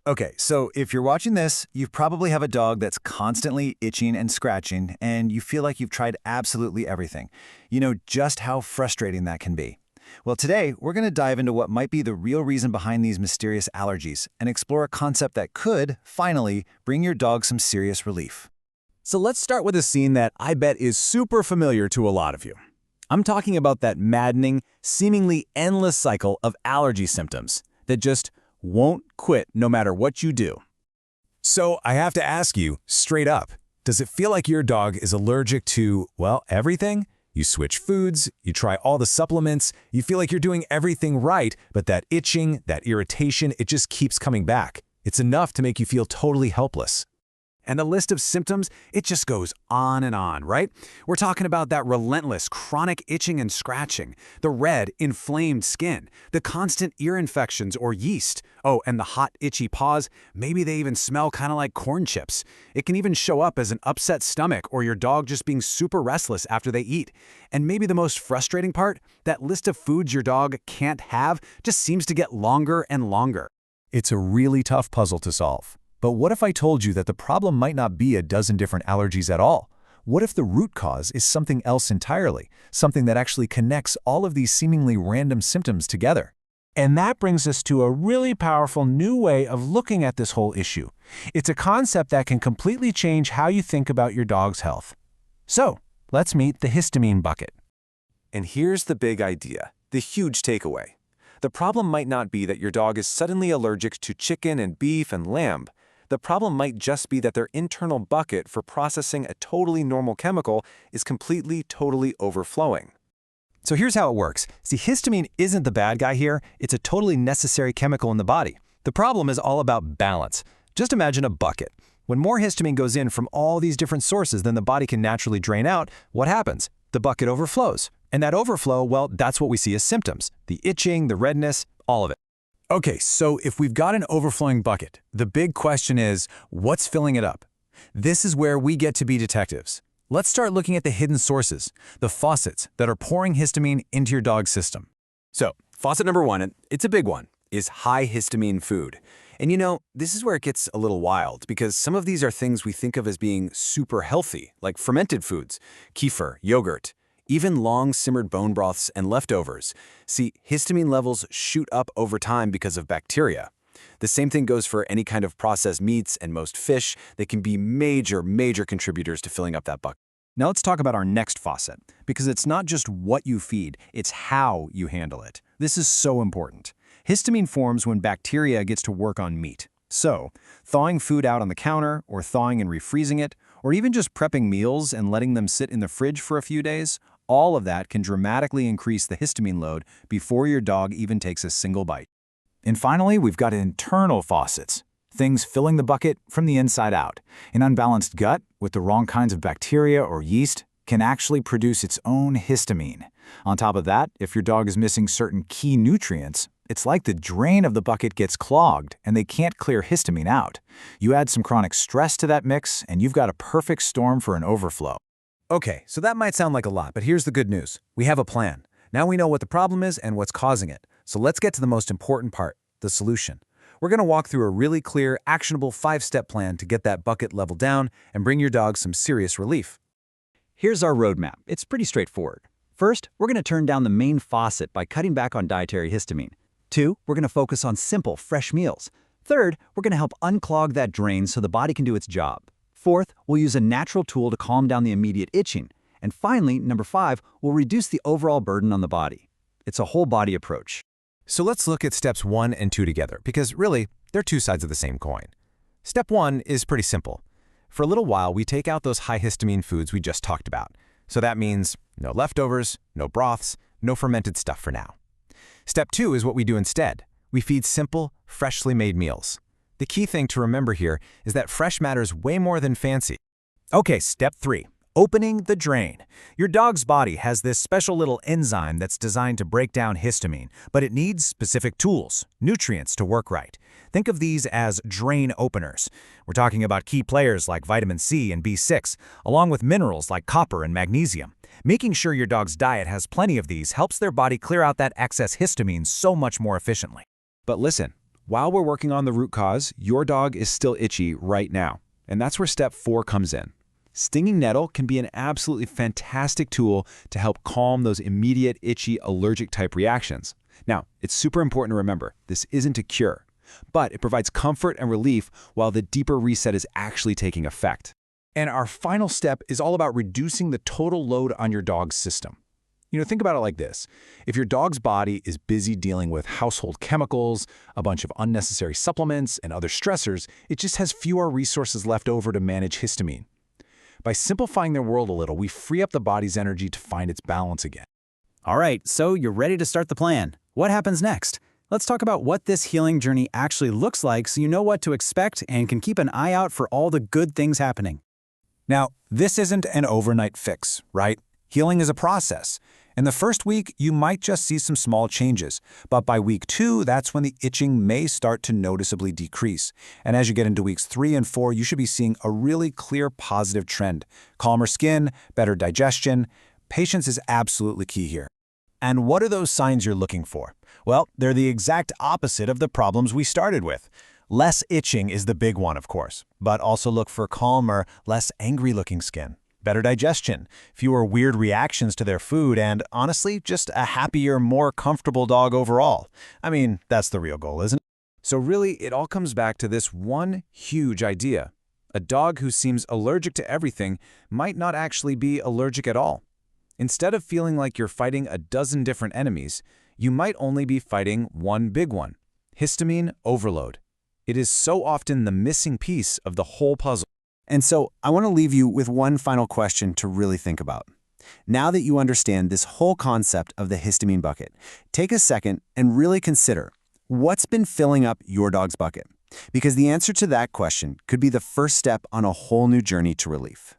Okay, so if you're watching this, you probably have a dog that's constantly itching and scratching, and you feel like you've tried absolutely everything. You know just how frustrating that can be. Well, today, we're going to dive into what might be the real reason behind these mysterious allergies and explore a concept that could, finally, bring your dog some serious relief. So let's start with a scene that I bet is super familiar to a lot of you. I'm talking about that maddening, seemingly endless cycle of allergy symptoms that just won't quit no matter what you do. So I have to ask you, straight up, does it feel like your dog is allergic to, well, everything? You switch foods, you try all the supplements, you feel like you're doing everything right, but that itching, that irritation, it just keeps coming back. It's enough to make you feel totally helpless. And the list of symptoms, it just goes on and on, right? We're talking about that relentless, chronic itching and scratching, the red, inflamed skin, the constant ear infections or yeast. Oh, and the hot, itchy paws, maybe they even smell kind of like corn chips. It can even show up as an upset stomach or your dog just being super restless after they eat. And maybe the most frustrating part, that list of foods your dog can't have just seems to get longer and longer. It's a really tough puzzle to solve. But what if I told you that the problem might not be a dozen different allergies at all? What if the root cause is something else entirely, something that actually connects all of these seemingly random symptoms together? And that brings us to a really powerful new way of looking at this whole issue. It's a concept that can completely change how you think about your dog's health. So, let's meet the histamine bucket. And here's the big idea, the huge takeaway. The problem might not be that your dog is suddenly allergic to chicken and beef and lamb. The problem might just be that their internal bucket for processing a totally normal chemical is completely, totally overflowing. So here's how it works. See, histamine isn't the bad guy here. It's a totally necessary chemical in the body. The problem is all about balance. Just imagine a bucket. When more histamine goes in from all these different sources than the body can naturally drain out, what happens? The bucket overflows. And that overflow, well, that's what we see as symptoms. The itching, the redness, all of it. Okay, so if we've got an overflowing bucket, the big question is, what's filling it up? This is where we get to be detectives. Let's start looking at the hidden sources, the faucets that are pouring histamine into your dog's system. So, faucet number one, and it's a big one, is high histamine food. And you know, this is where it gets a little wild, because some of these are things we think of as being super healthy, like fermented foods, kefir, yogurt, even long-simmered bone broths and leftovers. See, histamine levels shoot up over time because of bacteria. The same thing goes for any kind of processed meats and most fish. They can be major contributors to filling up that bucket. Now let's talk about our next faucet, because it's not just what you feed, it's how you handle it. This is so important. Histamine forms when bacteria gets to work on meat. So, thawing food out on the counter, or thawing and refreezing it, or even just prepping meals and letting them sit in the fridge for a few days, all of that can dramatically increase the histamine load before your dog even takes a single bite. And finally, we've got internal faucets, things filling the bucket from the inside out. An unbalanced gut with the wrong kinds of bacteria or yeast can actually produce its own histamine. On top of that, if your dog is missing certain key nutrients, it's like the drain of the bucket gets clogged and they can't clear histamine out. You add some chronic stress to that mix and you've got a perfect storm for an overflow. Okay, so that might sound like a lot, but here's the good news. We have a plan. Now we know what the problem is and what's causing it. So let's get to the most important part, the solution. We're going to walk through a really clear, actionable 5-step plan to get that bucket level down and bring your dog some serious relief. Here's our roadmap. It's pretty straightforward. First, we're going to turn down the main faucet by cutting back on dietary histamine. 2, we're going to focus on simple, fresh meals. 3rd, we're going to help unclog that drain so the body can do its job. 4th, we'll use a natural tool to calm down the immediate itching. And finally, number 5, we'll reduce the overall burden on the body. It's a whole body approach. So let's look at steps 1 and 2 together, because really, they're two sides of the same coin. Step 1 is pretty simple. For a little while, we take out those high histamine foods we just talked about. So that means no leftovers, no broths, no fermented stuff for now. Step 2 is what we do instead. We feed simple, freshly made meals. The key thing to remember here is that fresh matters way more than fancy. Okay, step 3. Opening the drain. Your dog's body has this special little enzyme that's designed to break down histamine, but it needs specific tools, nutrients to work right. Think of these as drain openers. We're talking about key players like vitamin C and B6, along with minerals like copper and magnesium. Making sure your dog's diet has plenty of these helps their body clear out that excess histamine so much more efficiently. But listen, While we're working on the root cause, your dog is still itchy right now. And that's where step 4 comes in. Stinging nettle can be an absolutely fantastic tool to help calm those immediate itchy allergic type reactions. Now, it's super important to remember, this isn't a cure, but it provides comfort and relief while the deeper reset is actually taking effect. And our final step is all about reducing the total load on your dog's system. Think about it like this. If your dog's body is busy dealing with household chemicals, a bunch of unnecessary supplements, and other stressors, it just has fewer resources left over to manage histamine. By simplifying their world a little, we free up the body's energy to find its balance again. All right, so you're ready to start the plan. What happens next? Let's talk about what this healing journey actually looks like so you know what to expect and can keep an eye out for all the good things happening. Now, this isn't an overnight fix, right? Healing is a process. In the first week, you might just see some small changes, but by week 2, that's when the itching may start to noticeably decrease. And as you get into weeks 3 and 4, you should be seeing a really clear positive trend. Calmer skin, better digestion. Patience is absolutely key here. And what are those signs you're looking for? Well, they're the exact opposite of the problems we started with. Less itching is the big one, of course, but also look for calmer, less angry-looking skin. Better digestion, fewer weird reactions to their food, and honestly, just a happier, more comfortable dog overall. I mean, that's the real goal, isn't it? So really, it all comes back to this one huge idea. A dog who seems allergic to everything might not actually be allergic at all. Instead of feeling like you're fighting a dozen different enemies, you might only be fighting one big one: histamine overload. It is so often the missing piece of the whole puzzle. And so I want to leave you with one final question to really think about. Now that you understand this whole concept of the histamine bucket, take a second and really consider what's been filling up your dog's bucket. Because the answer to that question could be the first step on a whole new journey to relief.